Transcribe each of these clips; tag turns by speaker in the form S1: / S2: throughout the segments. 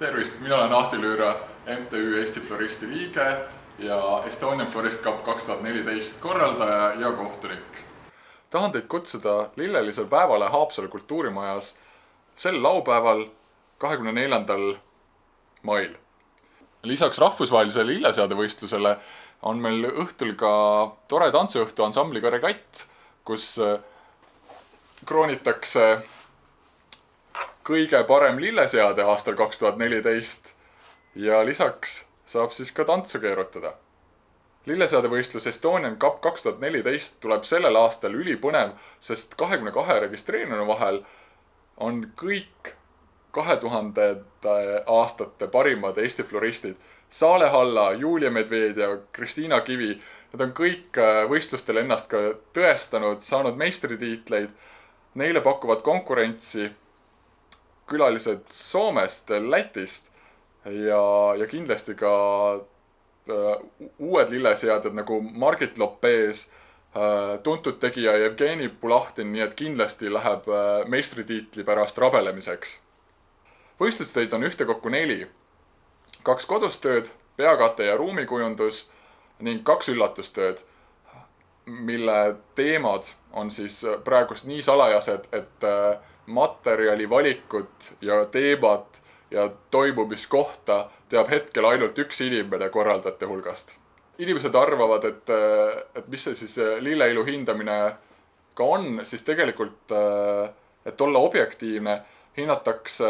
S1: Tervist, mina olen Ahti Lüüra, MTÜ Eesti Floristi liige ja Estonian Florist Cup 2014 korraldaja ja kohtunik. Tahan teid kutsuda lillelisel päevale Haapsalu kultuurimajas sel laupäeval 24. mail. Lisaks rahvusvahelisele lilleseadevõistlusele on meil õhtul ka tore tantsuõhtu ansambliga Regatt, kus kroonitakse kõige parem lilleseade aastal 2014 ja lisaks saab siis ka tantsu keerutada. Lilleseadevõistlus Estonian Cup 2014 tuleb sellel aastal ülipõnev, sest 22 registreerinu vahel on kõik 2000. aastate parimad Eesti floristid. Saale Halla, Julia Medvedjev, Kristiina Kivi, nad on kõik võistlustel ennast ka tõestanud, saanud meistritiitleid. Neile pakuvad konkurentsi külalised Soomest, Lätist ja kindlasti ka uued lilleseadjad nagu Margit Lopez, tuntud tegija Jevgeni Pulahtin, nii et kindlasti läheb meistritiitli pärast rabelemiseks. Võistlustöid on ühtekokku 4. 2 kodustööd, peakate ja ruumikujundus ning 2 üllatustööd, mille teemad on siis praegust nii salajased, et materjali valikut ja teemat ja toimumiskohta teab hetkel ainult üks inimene korraldajate hulgast. Inimesed arvavad, et mis see siis lilleilu hindamine ka on, siis tegelikult, et olla objektiivne, hinnatakse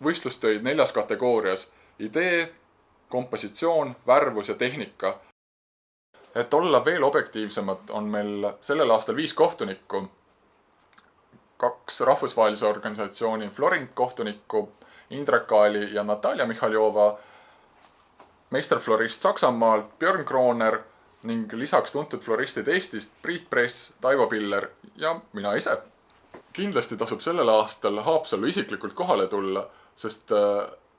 S1: võistlustöid 4 kategoorias: idee, kompositsioon, värvus ja tehnika. Et olla veel objektiivsemad, on meil sellel aastal 5 kohtunikku, 2 rahvusvahelise organisatsiooni Florink kohtunikku, Indrek Kaali ja Natalja Mihaljova, meisterflorist Saksamaalt Björn Kroner ning lisaks tuntud floristid Eestist Priit Press, Taivo Piller ja mina ise. Kindlasti tasub sellel aastal Haapsallu isiklikult kohale tulla, sest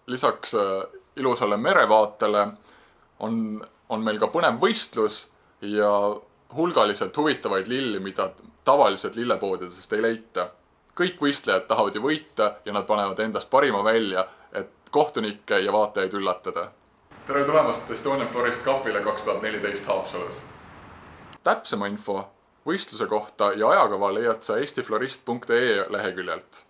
S1: lisaks ilusale merevaatele on meil ka põnev võistlus ja hulgaliselt huvitavaid lilli, mida tavaliselt lillepoodidest ei leita. Kõik võistlejad tahavad ju võita ja nad panevad endast parima välja, et kohtunikke ja vaatajaid üllatada. Tere tulemast Estonian Florist Cupile 2014 Haapsalus. Täpsema info võistluse kohta ja ajakava leiad sa eestiflorist.ee leheküljelt.